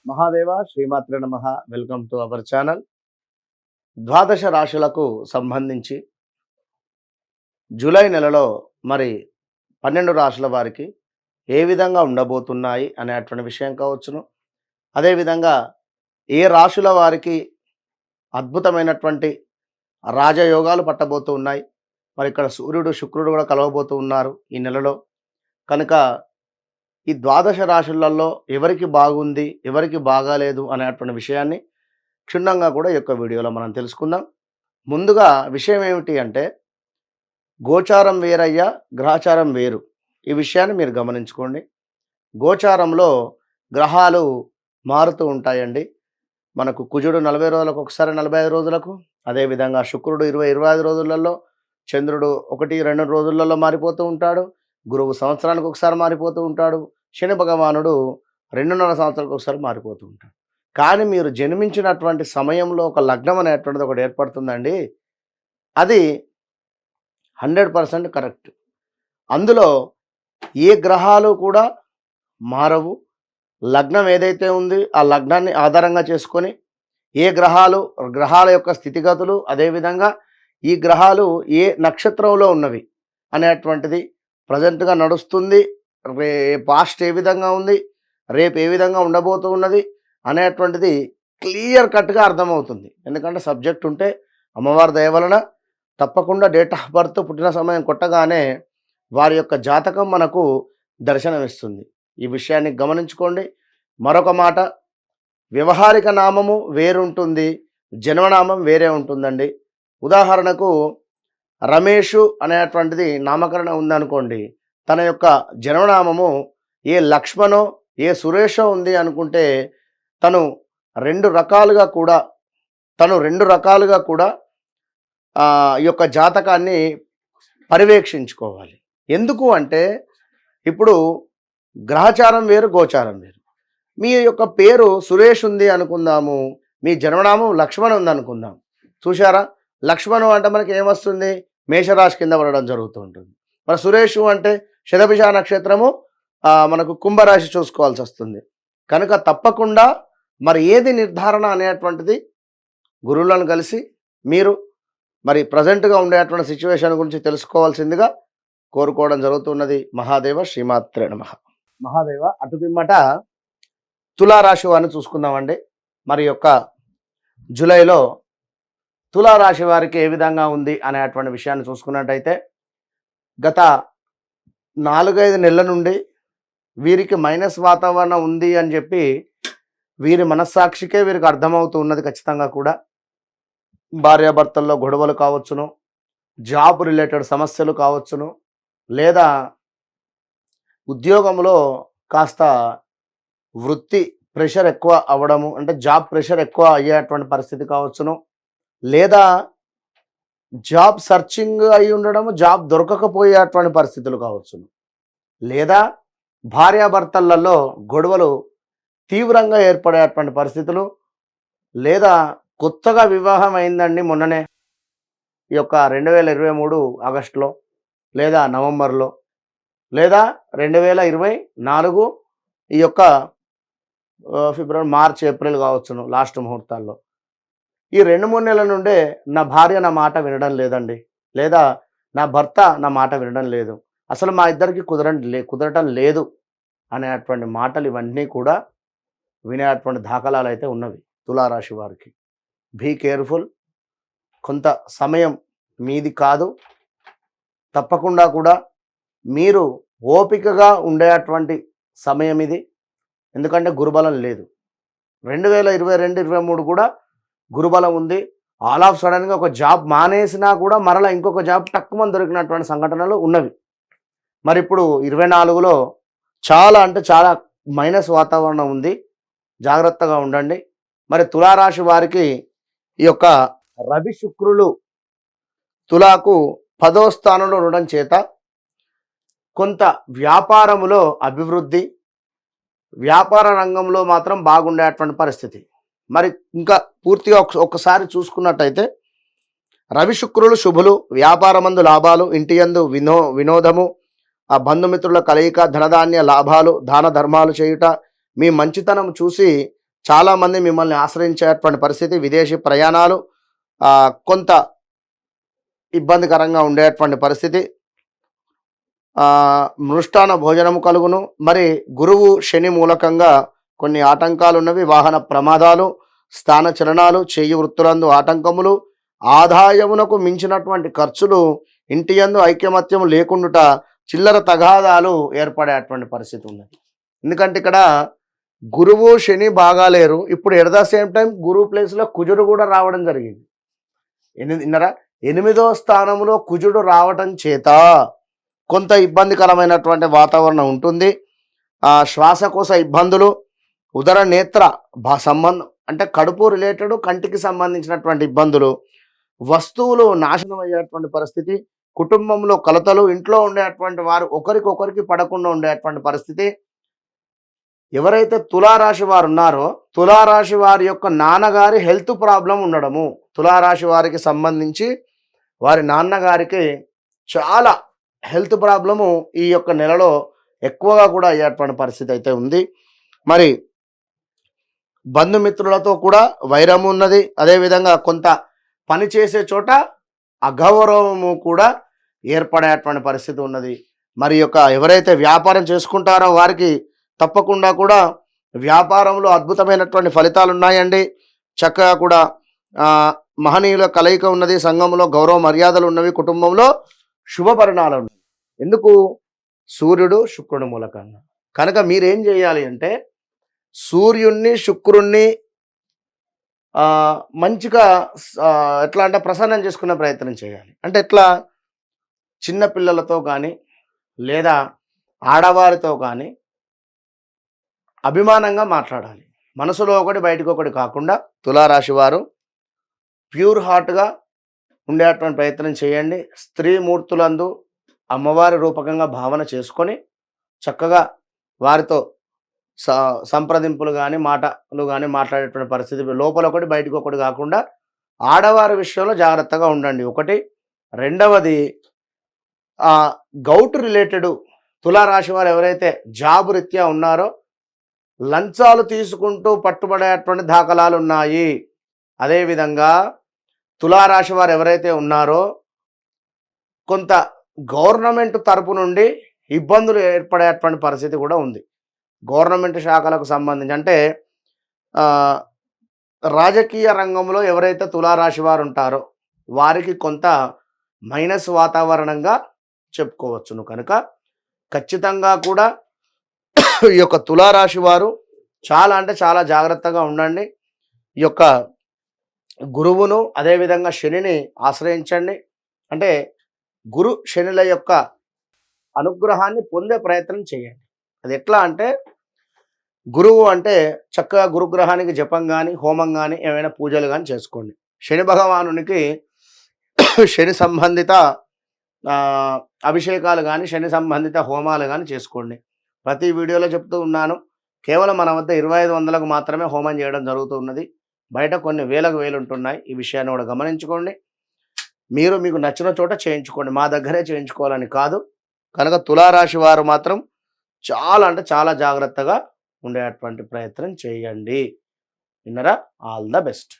మహాదేవ శ్రీమాత్రే నమః. Welcome to our channel. ద్వాదశ రాశులకు సంబంధించి జూలై నెలలో మరి 12 రాశుల వారికి ఏ విధంగా ఉండబోతున్నాయి అనేటువంటి విషయం కావచ్చును. అదేవిధంగా ఏ రాశుల వారికి అద్భుతమైనటువంటి రాజయోగాలు పట్టబోతూ ఉన్నాయి. మరి ఇక్కడ సూర్యుడు, శుక్రుడు కూడా కలవబోతూ ఉన్నారు ఈ నెలలో. కనుక ఈ ద్వాదశ రాశులలో ఎవరికి బాగుంది, ఎవరికి బాగాలేదు అనేటువంటి విషయాన్ని క్షుణ్ణంగా కూడా ఈ యొక్క వీడియోలో మనం తెలుసుకుందాం. ముందుగా విషయం ఏమిటి అంటే, గోచారం వేరయ్యా, గ్రహచారం వేరు. ఈ విషయాన్ని మీరు గమనించుకోండి. గోచారంలో గ్రహాలు మారుతూ ఉంటాయండి. మనకు కుజుడు 40 రోజులకు ఒకసారి, 45 రోజులకు. అదేవిధంగా శుక్రుడు 20-25 రోజులలో, చంద్రుడు 1-2 రోజులలో మారిపోతూ ఉంటాడు. గురువు సంవత్సరానికి ఒకసారి మారిపోతూ ఉంటాడు. శని భగవానుడు 2.5 సంవత్సరాలకు ఒకసారి మారిపోతూ ఉంటాడు. కానీ మీరు జన్మించినటువంటి సమయంలో ఒక లగ్నం అనేటువంటిది ఒకటి ఏర్పడుతుందండి. అది 100% కరెక్ట్. అందులో ఏ గ్రహాలు కూడా మారవు. లగ్నం ఏదైతే ఉంది ఆ లగ్నాన్ని ఆధారంగా చేసుకొని ఏ గ్రహాల యొక్క స్థితిగతులు, అదేవిధంగా ఈ గ్రహాలు ఏ నక్షత్రంలో ఉన్నవి అనేటువంటిది ప్రజెంట్గా నడుస్తుంది. పాస్ట్ ఏ విధంగా ఉంది, రేపు ఏ విధంగా ఉండబోతూ ఉన్నది అనేటువంటిది క్లియర్ కట్గా అర్థమవుతుంది. ఎందుకంటే సబ్జెక్ట్ ఉంటే అమ్మవారి దయ వలన తప్పకుండా డేట్ ఆఫ్ బర్త్, పుట్టిన సమయం కొట్టగానే వారి యొక్క జాతకం మనకు దర్శనమిస్తుంది. ఈ విషయాన్ని గమనించుకోండి. మరొక మాట, వ్యవహారిక నామము వేరుంటుంది, జన్మనామం వేరే ఉంటుందండి. ఉదాహరణకు రమేషు అనేటువంటిది నామకరణం ఉందనుకోండి, తన యొక్క జన్మనామము ఏ లక్ష్మణో ఏ సురేషో ఉంది అనుకుంటే తను రెండు రకాలుగా కూడా ఈ యొక్క జాతకాన్ని పర్యవేక్షించుకోవాలి. ఎందుకు అంటే, ఇప్పుడు గ్రహచారం వేరు, గోచారం వేరు. మీ యొక్క పేరు సురేష్ ఉంది అనుకుందాము, మీ జన్మనామం లక్ష్మణ్ ఉంది అనుకుందాం. చూశారా, లక్ష్మణు అంటే మనకి ఏమొస్తుంది, మేషరాశి కింద పడడం జరుగుతూ ఉంటుంది. మరి సురేషు అంటే శతభిష నక్షత్రము మనకు కుంభరాశి చూసుకోవాల్సి వస్తుంది. కనుక తప్పకుండా మరి ఏది నిర్ధారణ అనేటువంటిది గురువులను కలిసి మీరు మరి ప్రజెంట్గా ఉండేటువంటి సిచ్యువేషన్ గురించి తెలుసుకోవాల్సిందిగా కోరుకోవడం జరుగుతున్నది. మహాదేవ శ్రీమాత్రే నమః. మహాదేవ అటు పిమ్మట తులారాశి వారిని చూసుకుందామండి. మరి యొక్క జూలైలో తులారాశి వారికి ఏ విధంగా ఉంది అనేటువంటి విషయాన్ని చూసుకున్నట్టయితే, గత 4-5 నెలల నుండి వీరికి మైనస్ వాతావరణం ఉంది అని చెప్పి వీరి మనస్సాక్షికే వీరికి అర్థమవుతూ ఉన్నది. ఖచ్చితంగా కూడా భార్యాభర్తల్లో గొడవలు కావచ్చును, జాబ్ రిలేటెడ్ సమస్యలు కావచ్చును, లేదా ఉద్యోగంలో కాస్త వృత్తి ప్రెషర్ ఎక్కువ అవ్వడము, అంటే జాబ్ ప్రెషర్ ఎక్కువ అయ్యేటువంటి పరిస్థితి కావచ్చును, లేదా జాబ్ సర్చింగ్ అయి ఉండడము, జాబ్ దొరకకపోయేటువంటి పరిస్థితులు కావచ్చును, లేదా భార్యాభర్తలలో గొడవలు తీవ్రంగా ఏర్పడేటువంటి పరిస్థితులు, లేదా కొత్తగా వివాహం అయిందండి మొన్ననే, ఈ యొక్క 2023 ఆగస్టులో, లేదా నవంబర్లో, లేదా 2024 ఈ యొక్క ఫిబ్రవరి, మార్చ్, ఏప్రిల్ కావచ్చును లాస్ట్ ముహూర్తాల్లో. ఈ 2-3 నెలల నుండే నా భార్య నా మాట వినడం లేదండి, లేదా నా భర్త నా మాట వినడం లేదు, అసలు మా ఇద్దరికి కుదరటం లేదు అనేటువంటి మాటలు ఇవన్నీ కూడా వినేటువంటి దాఖలాలు అయితే ఉన్నవి తులారాశి వారికి. Be careful. కొంత సమయం మీది కాదు, తప్పకుండా కూడా మీరు ఓపికగా ఉండేటువంటి సమయం ఇది. ఎందుకంటే గురుబలం లేదు. 2022-23 కూడా గురుబలం ఉంది. ఆల్ ఆఫ్ సడన్గా ఒక జాబ్ మానేసినా కూడా మరలా ఇంకొక జాబ్ తక్కువ దొరికినటువంటి సంఘటనలు ఉన్నవి. మరి ఇప్పుడు 24లో చాలా అంటే చాలా మైనస్ వాతావరణం ఉంది, జాగ్రత్తగా ఉండండి. మరి తులారాశి వారికి ఈ యొక్క రవి శుక్రులు తులాకు 10వ స్థానంలో ఉండడం చేత కొంత వ్యాపారములో అభివృద్ధి, వ్యాపార రంగంలో మాత్రం బాగుండేటువంటి పరిస్థితి. మరి ఇంకా పూర్తిగా ఒక్కసారి చూసుకున్నట్టయితే, రవి శుక్రులు శుభులు, వ్యాపారమందు లాభాలు, ఇంటి యందు వినోదము, ఆ బంధుమిత్రుల కలయిక, ధనధాన్య లాభాలు, దాన ధర్మాలు చేయుట, మీ మంచితనం చూసి చాలామంది మిమ్మల్ని ఆశ్రయించేటువంటి పరిస్థితి, విదేశీ ప్రయాణాలు కొంత ఇబ్బందికరంగా ఉండేటువంటి పరిస్థితి, మృష్టాన భోజనము కలుగును. మరి గురువు శని మూలకంగా కొన్ని ఆటంకాలున్నవి, వాహన ప్రమాదాలు, స్థాన చలనాలు, చేయి వృత్తులందు ఆటంకములు, ఆదాయమునకు మించినటువంటి ఖర్చులు, ఇంటి యందు ఐకమత్యం లేకుండుట, చిల్లర తగాదాలు ఏర్పడేటువంటి పరిస్థితి ఉన్నది. ఎందుకంటే ఇక్కడ గురువు శని బాగాలేరు, ఇప్పుడు ఎట్ ద సేమ్ టైం గురువు ప్లేస్లో కుజుడు కూడా రావడం జరిగింది. విన్నరా, 8వ స్థానంలో కుజుడు రావటం చేత కొంత ఇబ్బందికరమైనటువంటి వాతావరణం ఉంటుంది. శ్వాసకోశ ఇబ్బందులు, ఉదర నేత్ర సంబంధం అంటే కడుపు రిలేటెడ్, కంటికి సంబంధించినటువంటి ఇబ్బందులు, వస్తువులు నాశనం అయ్యేటువంటి పరిస్థితి, కుటుంబంలో కలతలు, ఇంట్లో ఉండేటువంటి వారు ఒకరికొకరికి పడకుండా ఉండేటువంటి పరిస్థితి. ఎవరైతే తులారాశి వారు ఉన్నారో తులారాశి వారి యొక్క నాన్నగారి హెల్త్ ప్రాబ్లం ఉండడము, తులారాశి వారికి సంబంధించి వారి నాన్నగారికి చాలా హెల్త్ ప్రాబ్లము ఈ యొక్క నెలలో ఎక్కువగా కూడా అయ్యేటువంటి పరిస్థితి అయితే ఉంది. మరి బంధుమిత్రులతో కూడా వైరము ఉన్నది. అదేవిధంగా కొంత పని చేసే చోట అగౌరవము కూడా ఏర్పడేటువంటి పరిస్థితి ఉన్నది. మరి యొక్క ఎవరైతే వ్యాపారం చేసుకుంటారో వారికి తప్పకుండా కూడా వ్యాపారంలో అద్భుతమైనటువంటి ఫలితాలు ఉన్నాయండి. చక్కగా కూడా మహనీయుల కలయిక ఉన్నది, సంఘంలో గౌరవ మర్యాదలు ఉన్నవి, కుటుంబంలో శుభ పరిణామాలు ఉన్నవి. ఎందుకు? సూర్యుడు శుక్రుడు మూలకంగా. కనుక మీరేం చేయాలి అంటే సూర్యుణ్ణి శుక్రుణ్ణి మంచిగా ఎట్లా అంటే ప్రసన్నం చేసుకునే ప్రయత్నం చేయాలి. అంటే ఎట్లా, చిన్న పిల్లలతో కానీ లేదా ఆడవారితో కానీ అభిమానంగా మాట్లాడాలి. మనసులో ఒకటి బయటకు ఒకటి కాకుండా తులారాశి వారు ప్యూర్ హార్ట్గా ఉండేటువంటి ప్రయత్నం చేయండి. స్త్రీ మూర్తులందు అమ్మవారి రూపకంగా భావన చేసుకొని చక్కగా వారితో సంప్రదింపులు కానీ మాటలు కానీ మాట్లాడేటువంటి పరిస్థితి, లోపల ఒకటి బయటకు ఒకటి కాకుండా ఆడవారి విషయంలో జాగ్రత్తగా ఉండండి. ఒకటి. రెండవది, గౌట్ రిలేటెడ్ తులారాశి వారు ఎవరైతే జాబ్ రీత్యా ఉన్నారో లంచాలు తీసుకుంటూ పట్టుబడేటువంటి దాఖలాలు ఉన్నాయి. అదేవిధంగా తులారాశి వారు ఎవరైతే ఉన్నారో కొంత గవర్నమెంట్ తరపు నుండి ఇబ్బందులు ఏర్పడేటువంటి పరిస్థితి కూడా ఉంది. గవర్నమెంట్ శాఖలకు సంబంధించి అంటే రాజకీయ రంగంలో ఎవరైతే తులారాశి వారు ఉంటారో వారికి కొంత మైనస్ వాతావరణంగా చెప్పుకోవచ్చును. కనుక ఖచ్చితంగా కూడా ఈ యొక్క తులారాశి వారు చాలా అంటే చాలా జాగ్రత్తగా ఉండండి. ఈ యొక్క గురువును అదేవిధంగా శనిని ఆశ్రయించండి. అంటే గురు శనుల యొక్క అనుగ్రహాన్ని పొందే ప్రయత్నం చేయండి. అది ఎట్లా అంటే, గురువు అంటే చక్కగా గురుగ్రహానికి జపం కానీ హోమం కానీ ఏమైనా పూజలు కానీ చేసుకోండి. శని భగవానునికి శని సంబంధిత అభిషేకాలు కానీ శని సంబంధిత హోమాలు కానీ చేసుకోండి. ప్రతి వీడియోలో చెప్తూ ఉన్నాను, కేవలం మన వద్ద 2500కు మాత్రమే హోమం చేయడం జరుగుతూ ఉన్నది. బయట కొన్ని వేలకు వేలు ఉంటున్నాయి. ఈ విషయాన్ని కూడా గమనించుకోండి. మీకు నచ్చిన చోట చేయించుకోండి, మా దగ్గరే చేయించుకోవాలని కాదు. కనుక తులారాశి వారు మాత్రం చాలా అంటే చాలా జాగ్రత్తగా ఉండేటువంటి ప్రయత్నం చేయండి. విన్నరా? All the best.